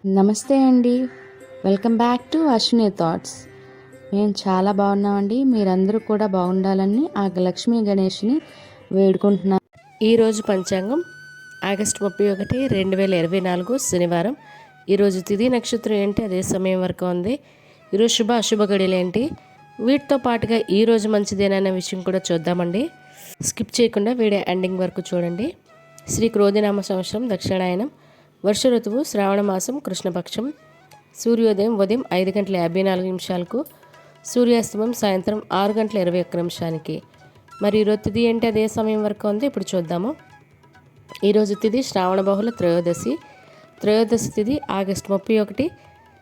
నమస్తే అండి. Welcome back to Ashwini thoughts. మేము చాలా బాగున్నామండి. మీరందరూ కూడా బాగుండాలని ఆ లక్ష్మీ గణేష్ని వేడుకుంటున్నాం. ఈరోజు పంచాంగం ఆగస్టు 31, 2024 శనివారం. ఈరోజు తిథి నక్షత్రం ఏంటి, అదే సమయం వరకు ఉంది. ఈరోజు శుభ అశుభ గడియలు ఏంటి, వీటితో పాటుగా ఈరోజు మంచిదేనన్న విషయం కూడా చూద్దామండి. స్కిప్ చేయకుండా వీడియో ఎండింగ్ వరకు చూడండి. శ్రీ క్రోధినామ సంవత్సరం దక్షిణాయనం, వర్ష ఋతువు శ్రావణ మాసం కృష్ణపక్షం, సూర్యోదయం ఉదయం 5:54, సూర్యాస్తమం సాయంత్రం 6:21. మరి ఈరోజు తిథి ఏంటి, అదే సమయం వరకు ఉంది. ఇప్పుడు చూద్దాము. ఈరోజు తిథి శ్రావణ బహుళ త్రయోదశి. త్రయోదశి తిథి ఆగస్టు 31,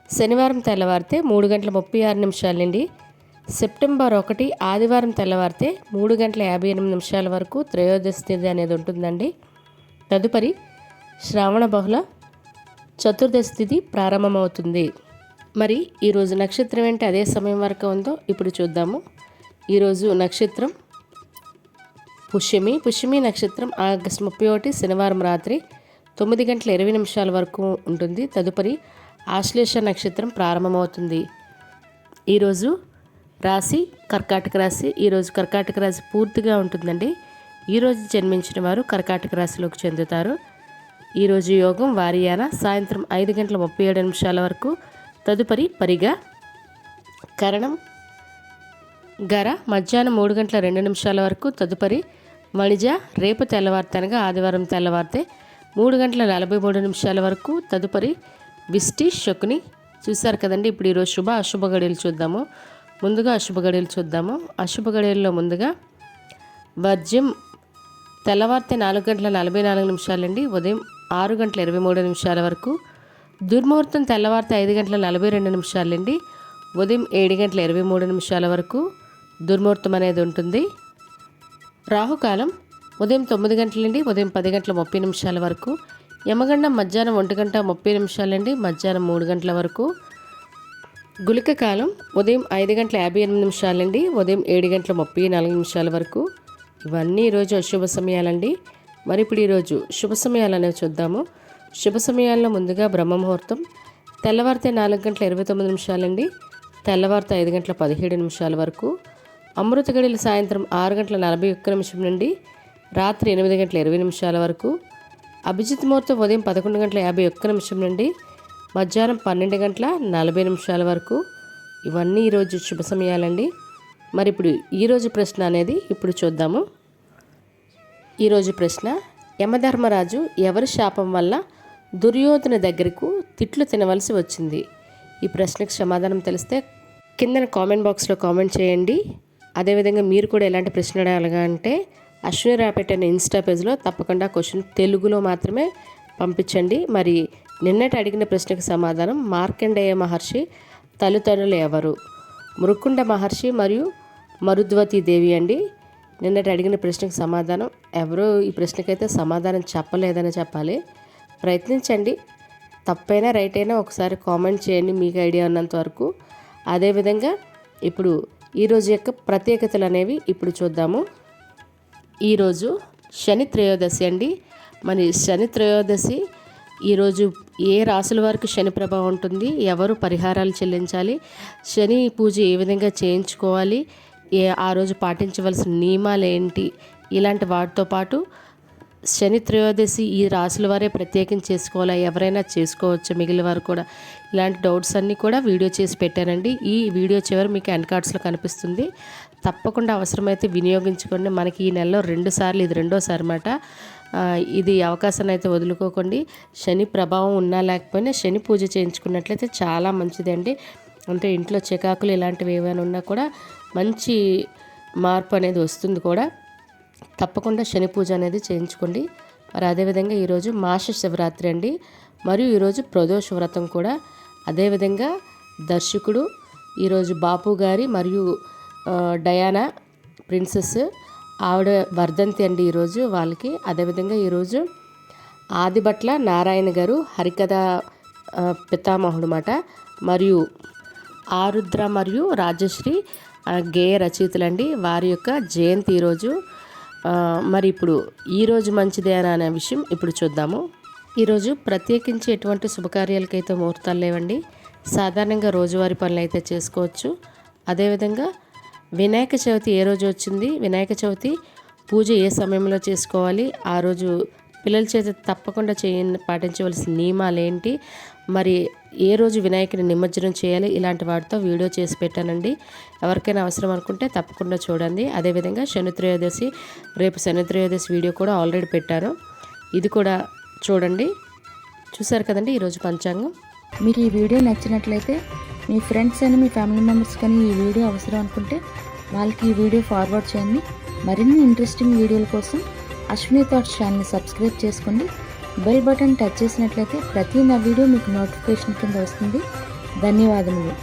శనివారం తెల్లవారితే 3:36 నుండి సెప్టెంబర్ 1 ఆదివారం తెల్లవారితే 3:58 వరకు త్రయోదశి తిథి అనేది ఉంటుందండి. తదుపరి శ్రావణ బహుళ చతుర్దశి తిథి ప్రారంభమవుతుంది. మరి ఈరోజు నక్షత్రం ఏంటి, అదే సమయం వరకు ఉందో ఇప్పుడు చూద్దాము. ఈరోజు నక్షత్రం పుష్యమి. పుష్యమి నక్షత్రం ఆగస్టు 31 శనివారం రాత్రి 9:20 వరకు ఉంటుంది. తదుపరి ఆశ్లేష నక్షత్రం ప్రారంభమవుతుంది. ఈరోజు రాశి కర్కాటక రాశి. ఈరోజు కర్కాటక రాశి పూర్తిగా ఉంటుందండి. ఈరోజు జన్మించిన వారు కర్కాటక రాశిలోకి చెందుతారు. ఈరోజు యోగం వారియాన సాయంత్రం 5:37 వరకు. తదుపరి పరిగా కరణం గర మధ్యాహ్నం 3:02 వరకు. తదుపరి మణిజ రేపు తెల్లవారితే అనగా ఆదివారం తెల్లవారితే 3:43 వరకు. తదుపరి విష్టి శకుని. చూశారు కదండి. ఇప్పుడు ఈరోజు శుభ అశుభ గడియలు చూద్దాము. ముందుగా అశుభ గడియలు చూద్దాము. అశుభ గడియల్లో ముందుగా వర్జ్యం తెల్లవారితే 4:44 నుండి ఉదయం 6:23 వరకు. దుర్ముహూర్తం తెల్లవారితే 5:42 నుండి ఉదయం 7:23 వరకు దుర్ముహూర్తం అనేది ఉంటుంది. రాహుకాలం ఉదయం 9 గంటల నుండి ఉదయం 10:30 వరకు. యమగండం మధ్యాహ్నం 1:30 నుండి మధ్యాహ్నం 3 గంటల వరకు. గుళిక కాలం ఉదయం 5:58 నుండి ఉదయం 7:34 వరకు. ఇవన్నీ ఈరోజు అశుభ సమయాలండి. మరి ఇప్పుడు ఈరోజు శుభ సమయాలు అనేవి చూద్దాము. శుభ సమయాల్లో ముందుగా బ్రహ్మముహూర్తం తెల్లవారితే 4:29 నుండి తెల్లవారితే 5:17 వరకు. అమృత గడియలు సాయంత్రం 6:41 నుండి రాత్రి 8:20 వరకు. అభిజిత్ ముహూర్తం ఉదయం 11:51 నుండి మధ్యాహ్నం 12:40 వరకు. ఇవన్నీ ఈరోజు శుభ సమయాలండి. మరి ఇప్పుడు ఈరోజు ప్రశ్న అనేది ఇప్పుడు చూద్దాము. ఈరోజు ప్రశ్న: యమధర్మరాజు ఎవరి శాపం వల్ల దుర్యోధన దగ్గరకు తిట్లు తినవలసి వచ్చింది? ఈ ప్రశ్నకు సమాధానం తెలిస్తే కింద కామెంట్ బాక్స్లో కామెంట్ చేయండి. అదేవిధంగా మీరు కూడా ఎలాంటి ప్రశ్న అడగాలి అంటే అశ్విని రాపేట్ అనే ఇన్స్టా పేజ్లో తప్పకుండా క్వశ్చన్ తెలుగులో మాత్రమే పంపించండి. మరి నిన్నటి అడిగిన ప్రశ్నకు సమాధానం మార్కండేయ మహర్షి తల్లిదండ్రులు ఎవరు? మృకుండ మహర్షి మరియు మరుద్వతి దేవి అండి. నిన్నటి అడిగిన ప్రశ్నకు సమాధానం ఎవరో ఈ ప్రశ్నకైతే సమాధానం చెప్పలేదని చెప్పాలి. ప్రయత్నించండి. తప్పైనా రైట్ అయినా ఒకసారి కామెంట్ చేయండి మీకు ఐడియా ఉన్నంత వరకు. అదేవిధంగా ఇప్పుడు ఈరోజు యొక్క ప్రత్యేకతలు అనేవి ఇప్పుడు చూద్దాము. ఈరోజు శని త్రయోదశి అండి. మరి శని త్రయోదశి ఈరోజు ఏ రాసుల వారికి శని ప్రభావం ఉంటుంది, ఎవరు పరిహారాలు చెల్లించాలి, శని పూజ ఏ విధంగా చేయించుకోవాలి, ఆ రోజు పాటించవలసిన నియమాలు ఏంటి, ఇలాంటి వాటితో పాటు శని త్రయోదశి ఈ రాసుల వారే ప్రత్యేకం చేసుకోవాలా, ఎవరైనా చేసుకోవచ్చు, మిగిలిన వారు కూడా, ఇలాంటి డౌట్స్ అన్నీ కూడా వీడియో చేసి పెట్టానండి. ఈ వీడియో చివరి మీకు ఎండ్ కార్డ్స్లో కనిపిస్తుంది. తప్పకుండా అవసరమైతే వినియోగించుకోండి. మనకి ఈ నెలలో 2 సార్లు, ఇది 2వ సారి అన్నమాట. ఇది అవకాశాన్ని అయితే వదులుకోకండి. శని ప్రభావం ఉన్నా లేకపోయినా శని పూజ చేయించుకున్నట్లయితే చాలా మంచిదండి. అంటే ఇంట్లో చికాకులు ఇలాంటివి ఏమైనా ఉన్నా కూడా మంచి మార్పు అనేది వస్తుంది కూడా. తప్పకుండా శని పూజ అనేది చేయించుకోండి. మరి అదేవిధంగా ఈరోజు మాస శివరాత్రి అండి. మరియు ఈరోజు ప్రదోష వ్రతం కూడా. అదేవిధంగా దర్శకుడు ఈరోజు బాపు గారి మరియు డయానా ప్రిన్సెస్ ఆవిడ వర్ధంతి అండి ఈరోజు వాళ్ళకి. అదేవిధంగా ఈరోజు ఆదిభట్ల నారాయణ గారు హరికథ పితామహుడు అన్నమాట. మరియు ఆరుద్ర మరియు రాజశ్రీ గేయ రచయితలండి, వారి యొక్క జయంతి ఈరోజు. మరి ఇప్పుడు ఈరోజు మంచిదే అనే విషయం ఇప్పుడు చూద్దాము. ఈరోజు ప్రత్యేకించి ఎటువంటి శుభకార్యాలకైతే ముహూర్తాలు లేవండి. సాధారణంగా రోజువారీ పనులు అయితే చేసుకోవచ్చు. అదేవిధంగా వినాయక చవితి ఏ రోజు వచ్చింది, వినాయక చవితి పూజ ఏ సమయంలో చేసుకోవాలి, ఆ రోజు పిల్లల చేత తప్పకుండా పాటించవలసిన నియమాలు ఏంటి, మరి ఏ రోజు వినాయకుని నిమజ్జనం చేయాలి, ఇలాంటి వాటితో వీడియో చేసి పెట్టానండి. ఎవరికైనా అవసరం అనుకుంటే తప్పకుండా చూడండి. అదేవిధంగా శని త్రయోదశి, రేపు శని త్రయోదశి వీడియో కూడా ఆల్రెడీ పెట్టాను, ఇది కూడా చూడండి. చూసారు కదండి ఈరోజు పంచాంగం. మీకు ఈ వీడియో నచ్చినట్లయితే మీ ఫ్రెండ్స్ అని, మీ ఫ్యామిలీ మెంబర్స్ కానీ ఈ వీడియో అవసరం అనుకుంటే వాళ్ళకి ఈ వీడియో ఫార్వర్డ్ చేయండి. మరిన్ని ఇంట్రెస్టింగ్ వీడియోల కోసం అశ్విని థాట్స్ ఛానల్ని సబ్స్క్రైబ్ చేసుకోండి. బెల్ బటన్ టచ్ చేసినట్లయితే ప్రతి నా వీడియో మీకు నోటిఫికేషన్ కింద వస్తుంది. ధన్యవాదములు.